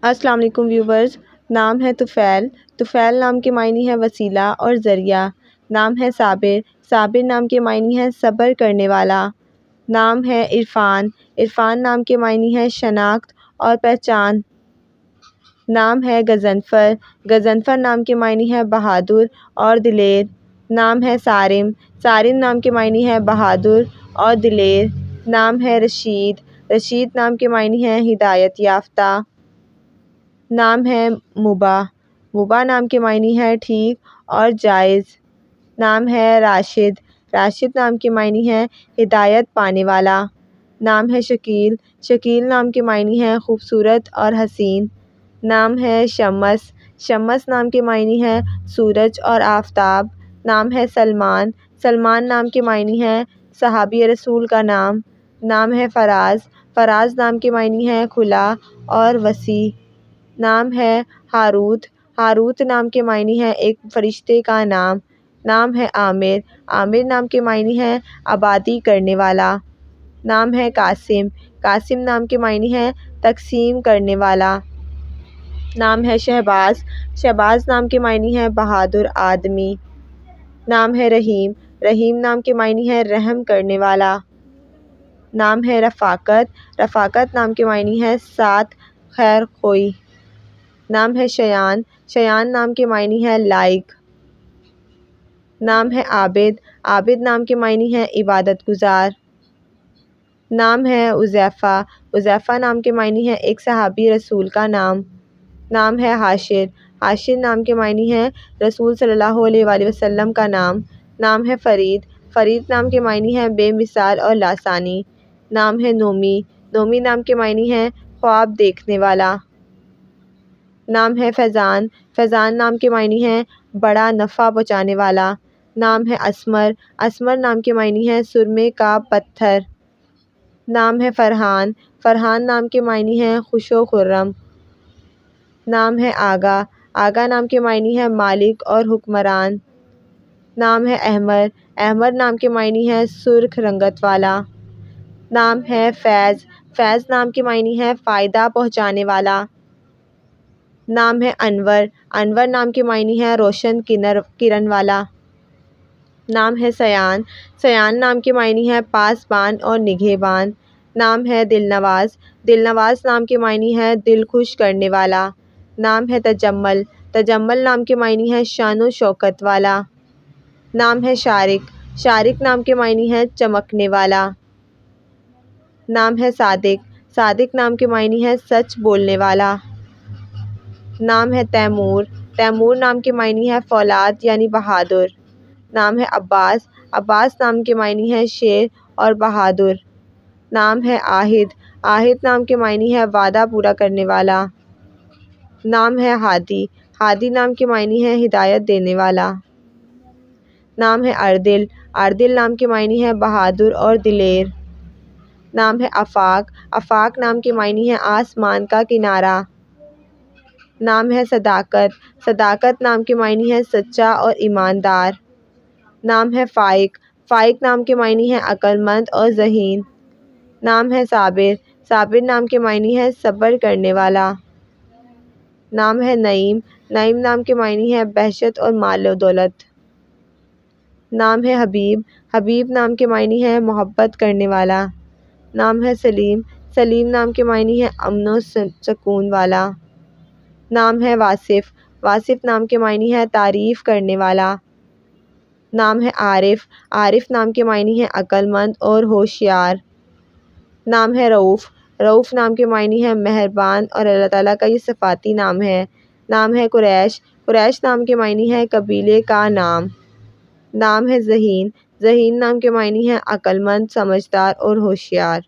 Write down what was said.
السلام علیکم ویورز۔ نام ہے طفیل۔ طفیل نام کے معنی ہے وسیلہ اور ذریعہ۔ نام ہے صابر۔ صابر نام کے معنی ہے صبر کرنے والا۔ نام ہے عرفان۔ عرفان نام کے معنی ہے شناخت اور پہچان۔ نام ہے غضنفر۔ غضنفر نام کے معنی ہے بہادر اور دلیر۔ نام ہے صارم۔ صارم نام کے معنی ہے بہادر اور دلیر۔ نام ہے رشید۔ رشید نام کے معنی ہے ہدایت یافتہ۔ نام ہے مباح۔ مباح نام کے معنی ہے ٹھیک اور جائز۔ نام ہے راشد۔ راشد نام کے معنی ہے ہدایت پانے والا۔ نام ہے شکیل۔ شکیل نام کے معنی ہے خوبصورت اور حسین۔ نام ہے شمس۔ شمس نام کے معنی ہے سورج اور آفتاب۔ نام ہے سلمان۔ سلمان نام کے معنی ہے صحابی رسول کا نام۔ نام ہے فراز۔ فراز نام کے معنی ہے کھلا اور وسیع۔ نام ہے ہاروت۔ ہاروت نام کے معنی ہے ایک فرشتے کا نام۔ نام ہے عامر۔ عامر نام کے معنی ہے آبادی کرنے والا۔ نام ہے قاسم۔ قاسم نام کے معنی ہے تقسیم کرنے والا۔ نام ہے شہباز۔ شہباز نام کے معنی ہے بہادر آدمی۔ نام ہے رحیم۔ رحیم نام کے معنی ہے رحم کرنے والا۔ نام ہے رفاقت۔ رفاقت نام کے معنی ہے ساتھ خیر خواہی۔ نام ہے شایان۔ شایان نام کے معنی ہے لائق۔ نام ہے عابد۔ عابد نام کے معنی ہے عبادت گزار۔ نام ہے حذیفہ۔ حذیفہ نام کے معنی ہے ایک صحابی رسول کا نام۔ نام ہے حاشر۔ حاشر نام کے معنی ہے رسول صلی اللہ علیہ وآلہ وسلم کا نام۔ نام ہے فرید۔ فرید نام کے معنی ہے بے مثال اور لاثانی۔ نام ہے نومی۔ نومی نام کے معنی ہے خواب دیکھنے والا۔ نام ہے فیضان۔ فیضان نام کے معنی ہے بڑا نفع پہنچانے والا۔ نام ہے اسمر۔ اسمر نام کے معنی ہے سرمے کا پتھر۔ نام ہے فرحان۔ فرحان نام کے معنی ہے خوش و خرم۔ نام ہے آگا۔ آگا نام کے معنی ہے مالک اور حکمران۔ نام ہے احمر۔ احمر نام کے معنی ہے سرخ رنگت والا۔ نام ہے فیض۔ فیض نام کے معنی ہے فائدہ پہنچانے والا۔ نام ہے انور۔ انور نام کے معنی ہے روشن کرن والا۔ نام ہے سیان۔ سیان نام کے معنی ہے پاسبان اور نگہبان۔ نام ہے دل نواز۔ دل نواز نام کے معنی ہے دل خوش کرنے والا۔ نام ہے تجمل۔ تجمل نام کے معنی ہے شان و شوکت والا۔ نام ہے شارق۔ شارق نام کے معنی ہے چمکنے والا۔ نام ہے صادق۔ صادق نام کے معنی ہے سچ بولنے والا۔ نام ہے تیمور۔ تیمور نام کے معنی ہے فولاد یعنی بہادر۔ نام ہے عباس۔ عباس نام کے معنی ہے شیر اور بہادر۔ نام ہے عاہد۔ عاہد نام کے معنی ہے وعدہ پورا کرنے والا۔ نام ہے ہادی۔ ہادی نام کے معنی ہے ہدایت دینے والا۔ نام ہے اردل۔ اردل نام کے معنی ہے بہادر اور دلیر۔ نام ہے آفاق۔ آفاق نام کے معنی ہے آسمان کا کنارہ۔ نام ہے صداقت۔ صداقت نام کے معنی ہے سچا اور ایماندار۔ نام ہے فائق۔ فائق نام کے معنی ہے عقل مند اور ذہین۔ نام ہے صابر۔ صابر نام کے معنی ہے صبر کرنے والا۔ نام ہے نعیم۔ نعیم نام کے معنی ہے بہجت اور مال و دولت۔ نام ہے حبیب۔ حبیب نام کے معنی ہے محبت کرنے والا۔ نام ہے سلیم۔ سلیم نام کے معنی ہے امن و سکون والا۔ نام ہے واصف۔ واصف نام کے معنی ہے تعریف کرنے والا۔ نام ہے عارف۔ عارف نام کے معنی ہے عقل مند اور ہوشیار۔ نام ہے رؤوف۔ رؤوف نام کے معنی ہے مہربان اور اللہ تعالیٰ کا یہ صفاتی نام ہے۔ نام ہے قریش۔ قریش نام کے معنی ہے قبیلے کا نام۔ نام ہے ذہین۔ ذہین نام کے معنی ہے عقل مند، سمجھدار اور ہوشیار۔